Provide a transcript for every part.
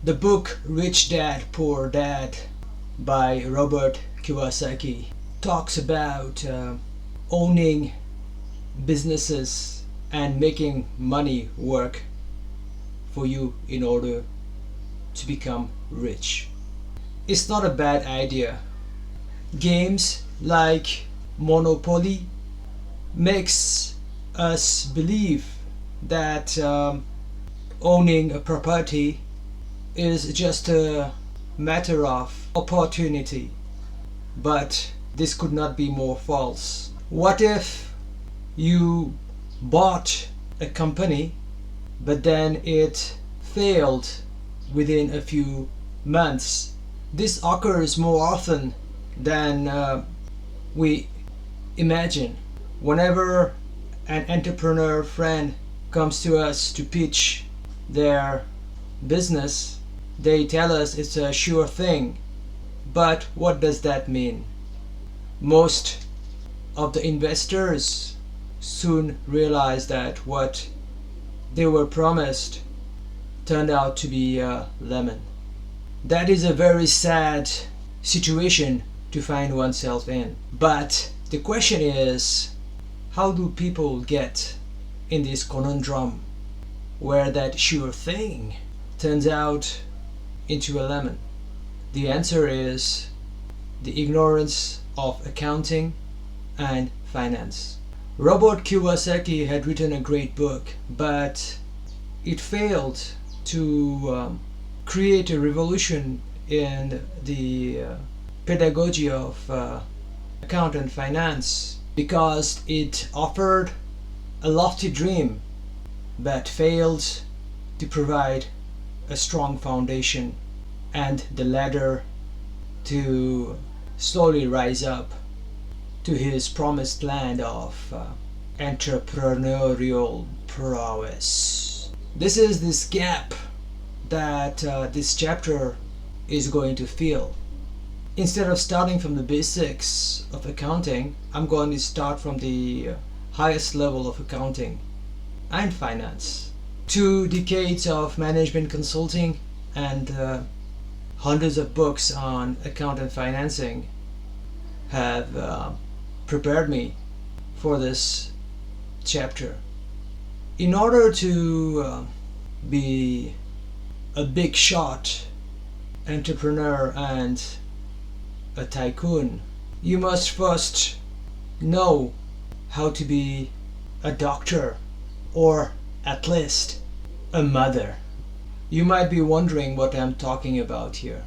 The book Rich Dad Poor Dad by Robert Kiyosaki talks about owning businesses and making money work for you in order to become rich. It's not a bad idea. Games like Monopoly makes us believe that owning a property is just a matter of opportunity. But this could not be more false. What if you bought a company but then it failed within a few months? This occurs more often than we imagine. Whenever an entrepreneur friend comes to us to pitch their business, they tell us it's a sure thing. But what does that mean? Most of the investors soon realize that what they were promised turned out to be a lemon. That is a very sad situation to find oneself in. But the question is, how do people get in this conundrum where that sure thing turns out into a lemon? The answer is the ignorance of accounting and finance. Robert Kiyosaki had written a great book, but it failed to create a revolution in the pedagogy of account and finance because it offered a lofty dream but failed to provide a strong foundation and the ladder to slowly rise up to his promised land of entrepreneurial prowess. This is this gap that this chapter is going to fill. Instead of starting from the basics of accounting, I'm going to start from the highest level of accounting and finance. 2 decades of management consulting and hundreds of books on account and financing have prepared me for this chapter. In order to be a big shot entrepreneur and a tycoon, you must first know how to be a doctor, or at least a mother. You might be wondering what I'm talking about here.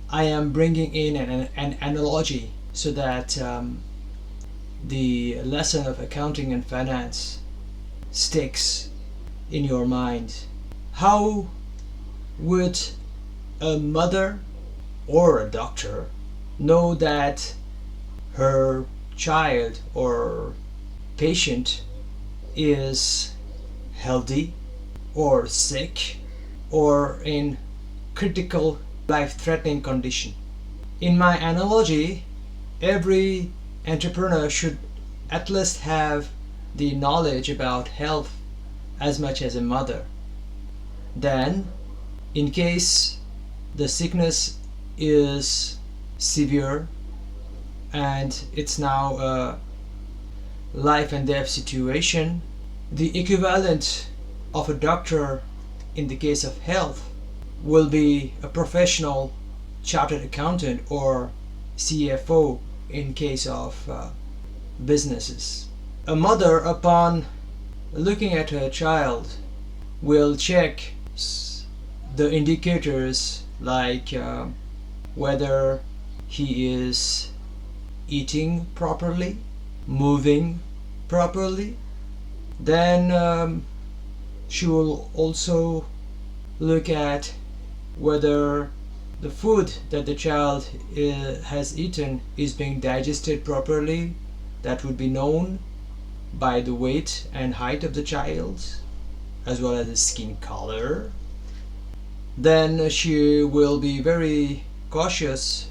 I am bringing in an analogy so that the lesson of accounting and finance sticks in your mind. How would a mother or a doctor know that her child or patient is healthy or sick or in critical life-threatening condition? In my analogy, every entrepreneur should at least have the knowledge about health as much as a mother. Then, in case the sickness is severe and it's now a life and death situation, the equivalent of a doctor in the case of health will be a professional chartered accountant or CFO in case of businesses. A mother, upon looking at her child, will check the indicators like whether he is eating properly, moving properly. Then she will also look at whether the food that the child has eaten is being digested properly. That would be known by the weight and height of the child, as well as the skin color. Then she will be very cautious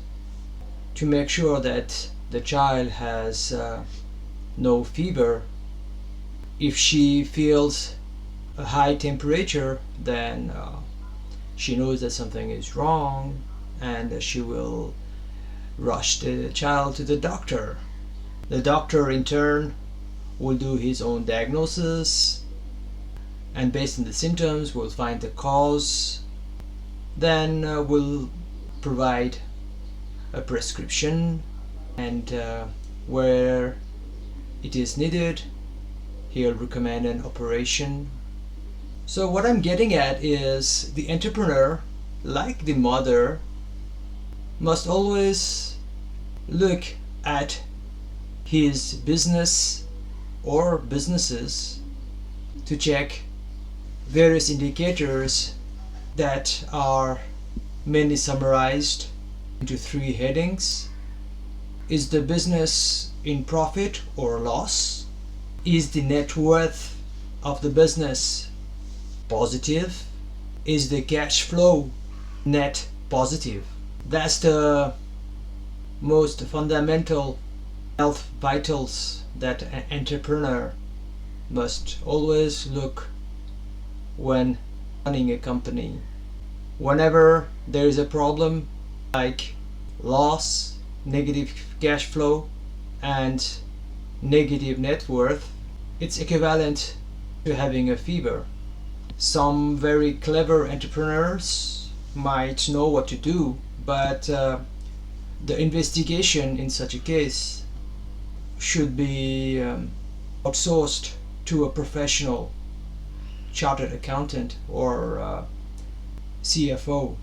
to make sure that the child has no fever. If she feels a high temperature, then she knows that something is wrong, and she will rush the child to the doctor. The doctor in turn will do his own diagnosis, and based on the symptoms will find the cause, then will provide a prescription, and where it is needed, he'll recommend an operation. So what I'm getting at is the entrepreneur, like the mother, must always look at his business or businesses to check various indicators that are mainly summarized into 3 headings. Is the business in profit or loss? Is the net worth of the business positive? Is the cash flow net positive? That's the most fundamental health vitals that an entrepreneur must always look when running a company. Whenever there is a problem like loss, negative cash flow, and negative net worth, it's equivalent to having a fever. Some very clever entrepreneurs might know what to do, but the investigation in such a case should be outsourced to a professional chartered accountant or CFO.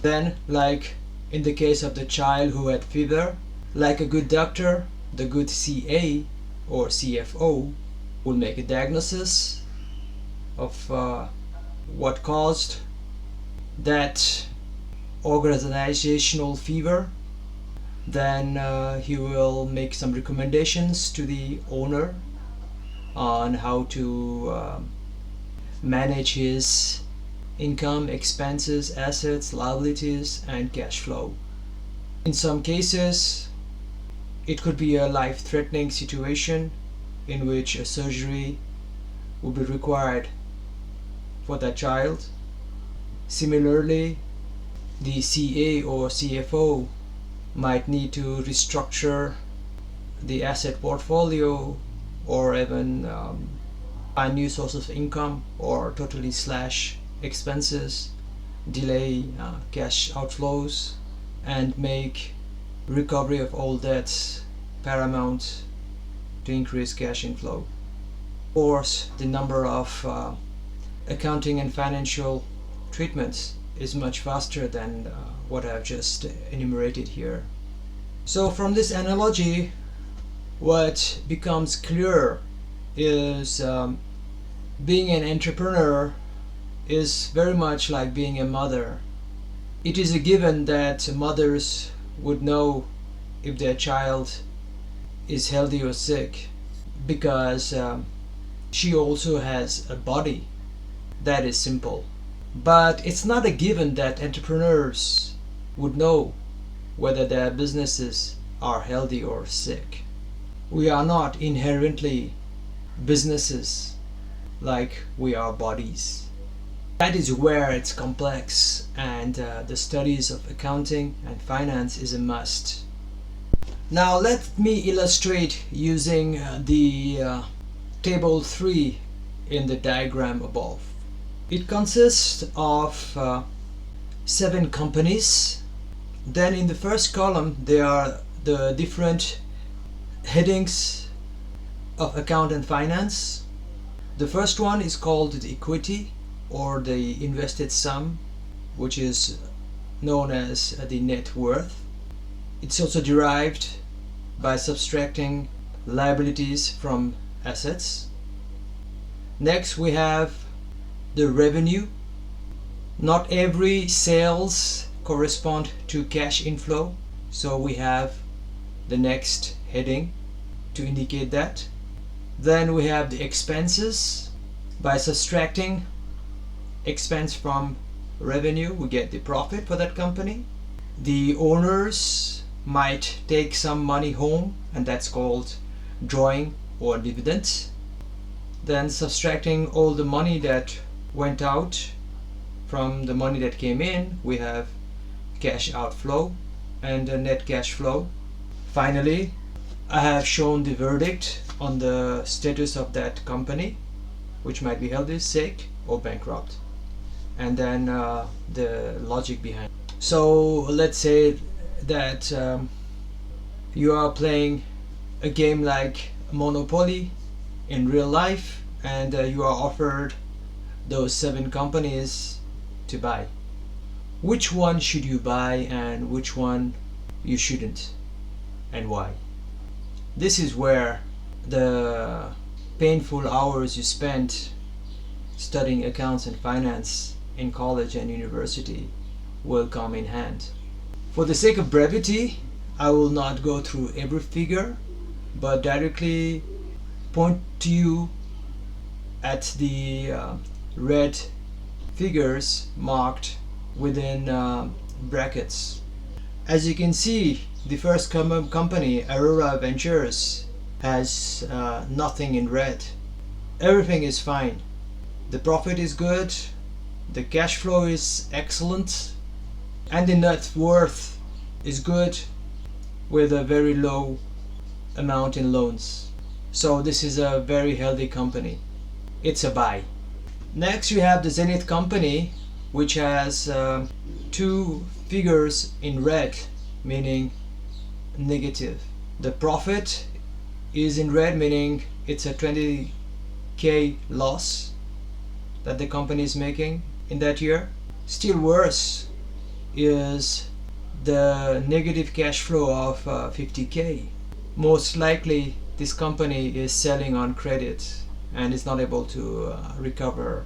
Then, like in the case of the child who had fever, like a good doctor, the good CA or CFO will make a diagnosis of what caused that organizational fever. Then he will make some recommendations to the owner on how to manage his income, expenses, assets, liabilities, and cash flow. In some cases, it could be a life-threatening situation in which a surgery will be required for that child. Similarly, the CA or CFO might need to restructure the asset portfolio, or even find new source of income, or totally slash expenses, delay cash outflows, and make recovery of all debts paramount to increase cash inflow. Of course, the number of accounting and financial treatments is much faster than what I've just enumerated here. So from this analogy, what becomes clear is being an entrepreneur is very much like being a mother. It is a given that mothers would know if their child is healthy or sick, because she also has a body. That is simple. But it's not a given that entrepreneurs would know whether their businesses are healthy or sick. We are not inherently businesses like we are bodies. That is where it's complex, and the studies of accounting and finance is a must. Now let me illustrate using the table 3 in the diagram above. It consists of 7 companies. Then in the first column there are the different headings of account and finance. The first one is called the equity, or the invested sum, which is known as the net worth. It's also derived by subtracting liabilities from assets. Next we have the revenue. Not every sales correspond to cash inflow, so we have the next heading to indicate that. Then we have the expenses. By subtracting expense from revenue, we get the profit for that company. The owners might take some money home, and that's called drawing or dividends. Then subtracting all the money that went out from the money that came in, we have cash outflow and a net cash flow. Finally, I have shown the verdict on the status of that company, which might be healthy, sick, or bankrupt, and then the logic behind. So let's say that you are playing a game like Monopoly in real life, and you are offered those 7 companies to buy. Which one should you buy and which one you shouldn't, and why? This is where the painful hours you spent studying accounts and finance in college and university will come in hand. For the sake of brevity, I will not go through every figure, but directly point to you at the red figures marked within brackets. As you can see, the first company, Aurora Ventures, has nothing in red. Everything is fine. The profit is good, the cash flow is excellent, and the net worth is good with a very low amount in loans. So this is a very healthy company. It's a buy. Next you have the Zenith company, which has 2 figures in red, meaning negative. The profit is in red, meaning it's a 20k loss that the company is making in that year. Still worse is the negative cash flow of 50k. Most likely this company is selling on credit and is not able to recover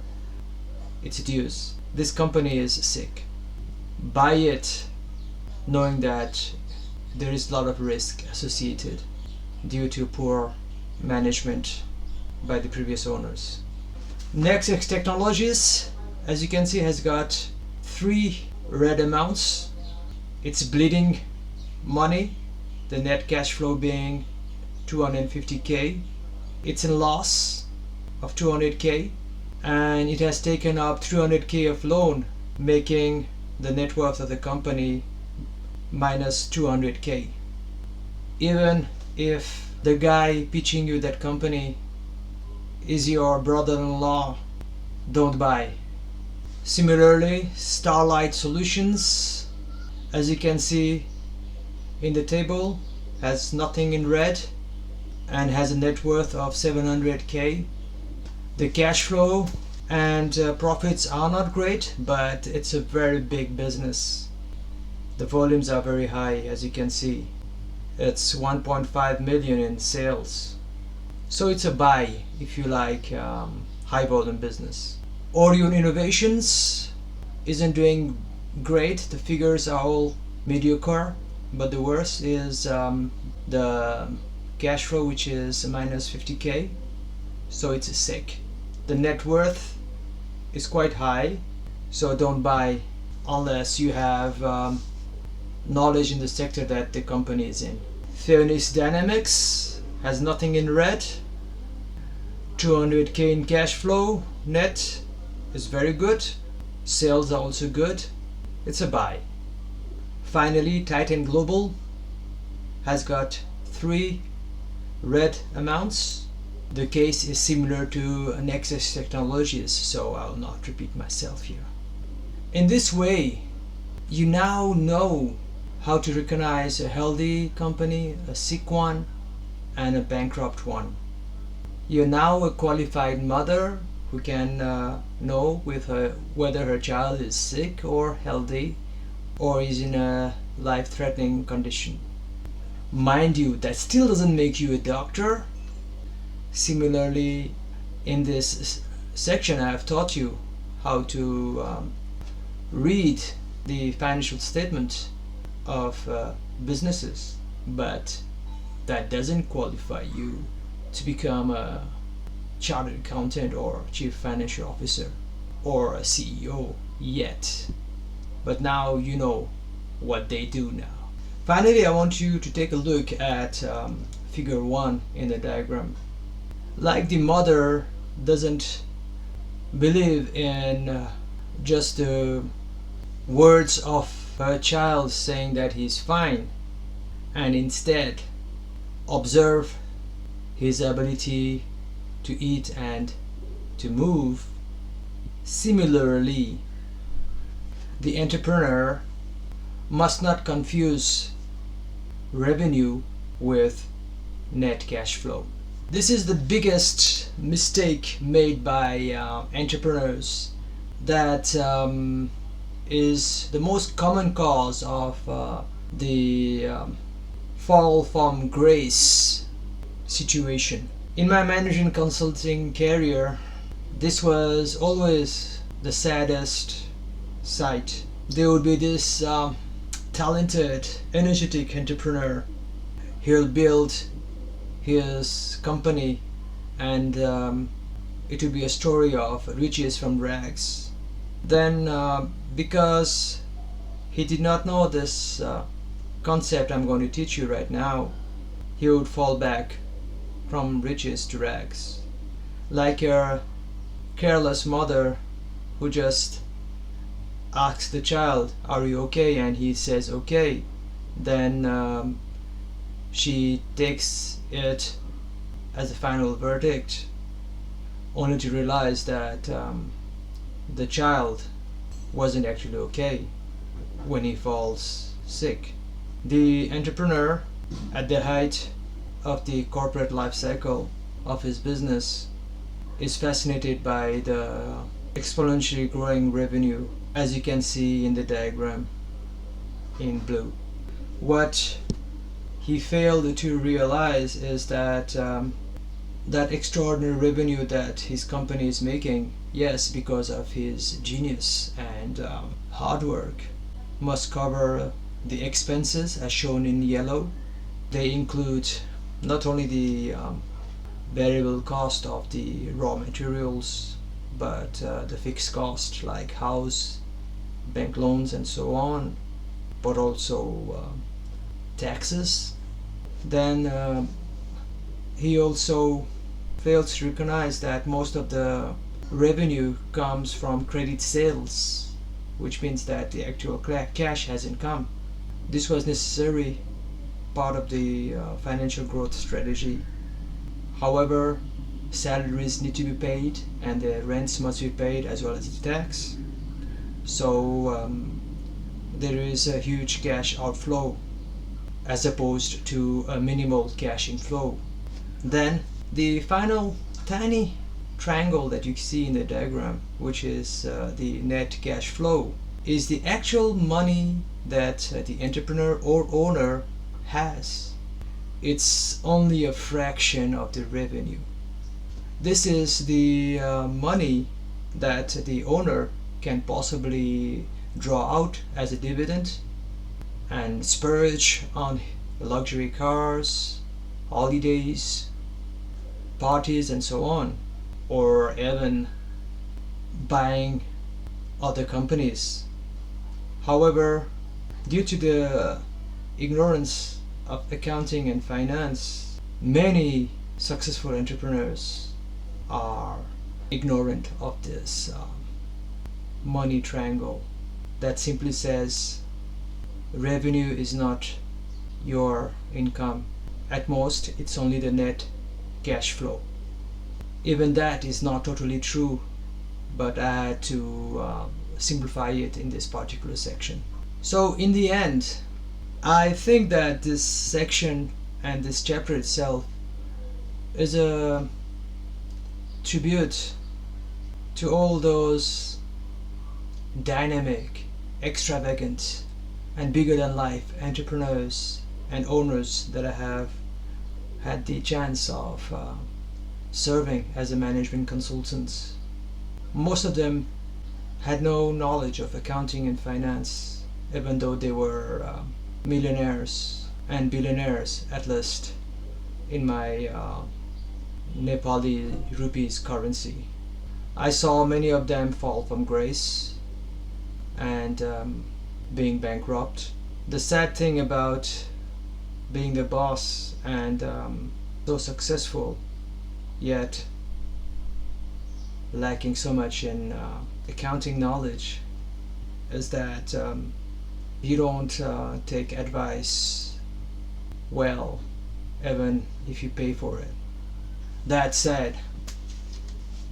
its dues. This company is sick. Buy it knowing that there is a lot of risk associated due to poor management by the previous owners. Next, X Technologies, as you can see, has got 3 red amounts. It's bleeding money, the net cash flow being 250k. It's in loss of 200k, and it has taken up 300k of loan, making the net worth of the company minus 200k. Even if the guy pitching you that company is your brother-in-law, don't buy. Similarly, Starlight Solutions, as you can see in the table, has nothing in red and has a net worth of 700k. The cash flow and profits are not great, but it's a very big business. The volumes are very high, as you can see. It's 1.5 million in sales. So it's a buy if you like high volume business. Orion Innovations isn't doing great. The figures are all mediocre, but the worst is the cash flow, which is minus 50k. So it's sick. The net worth is quite high, so don't buy unless you have knowledge in the sector that the company is in. Phoenix Dynamics has nothing in red. 200k in cash flow. Net is very good. Sales are also good. It's a buy. Finally, Titan Global has got 3 red amounts. The case is similar to Nexus Technologies, so I'll not repeat myself here. In this way, you now know how to recognize a healthy company, a sick one, and a bankrupt one. You're now a qualified mother who can know whether her child is sick or healthy or is in a life-threatening condition. Mind you, that still doesn't make you a doctor. Similarly, in this section I have taught you how to read the financial statement of businesses, but that doesn't qualify you to become a chartered accountant or chief financial officer or a CEO yet. But now you know what they do now. Finally, I want you to take a look at figure 1 in the diagram. Like the mother doesn't believe in just the words of her child saying that he's fine, and instead observe his ability to eat and to move. Similarly, the entrepreneur must not confuse revenue with net cash flow. This is the biggest mistake made by entrepreneurs. That is the most common cause of the fall from grace situation. In my management consulting career, this was always the saddest sight. There would be this talented, energetic entrepreneur. He'll build his company, and it will be a story of riches from rags. Then, because he did not know this concept I'm going to teach you right now, he would fall back from riches to rags. Like your careless mother who just asks the child, "Are you okay?" and he says, "Okay." Then she takes it as a final verdict, only to realize that the child wasn't actually okay when he falls sick. The entrepreneur, at the height of the corporate life cycle of his business, is fascinated by the exponentially growing revenue, as you can see in the diagram in blue. What he failed to realize is that that extraordinary revenue that his company is making, yes, because of his genius and hard work, must cover the expenses as shown in yellow. They include not only the variable cost of the raw materials, but the fixed cost like house, bank loans, and so on, but also taxes. Then he also fails to recognize that most of the revenue comes from credit sales, which means that the actual cash hasn't come. This was necessary part of the financial growth strategy. However, salaries need to be paid and the rents must be paid as well as the tax. So there is a huge cash outflow as opposed to a minimal cash inflow. Then the final tiny triangle that you see in the diagram, which is the net cash flow, is the actual money that the entrepreneur or owner has. It's only a fraction of the revenue. This is the money that the owner can possibly draw out as a dividend and splurge on luxury cars, holidays, parties, and so on, or even buying other companies. However, due to the ignorance of accounting and finance, many successful entrepreneurs are ignorant of this money triangle that simply says revenue is not your income. At most, it's only the net cash flow. Even that is not totally true, but I had to simplify it in this particular section. So in the end, I think that this section and this chapter itself is a tribute to all those dynamic, extravagant, and bigger than life entrepreneurs and owners that I have had the chance of serving as a management consultant. Most of them had no knowledge of accounting and finance, even though they were millionaires and billionaires, at least in my Nepali rupees currency. I saw many of them fall from grace and being bankrupt. The sad thing about being the boss and so successful, yet lacking so much in accounting knowledge is that you don't take advice well, even if you pay for it. That said,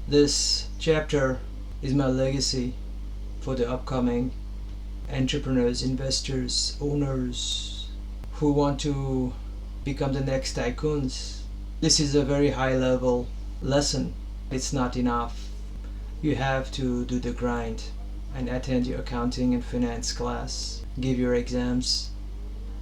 this chapter is my legacy for the upcoming entrepreneurs, investors, owners who want to become the next tycoons. This is a very high level lesson. It's not enough. You have to do the grind and attend your accounting and finance class, give your exams,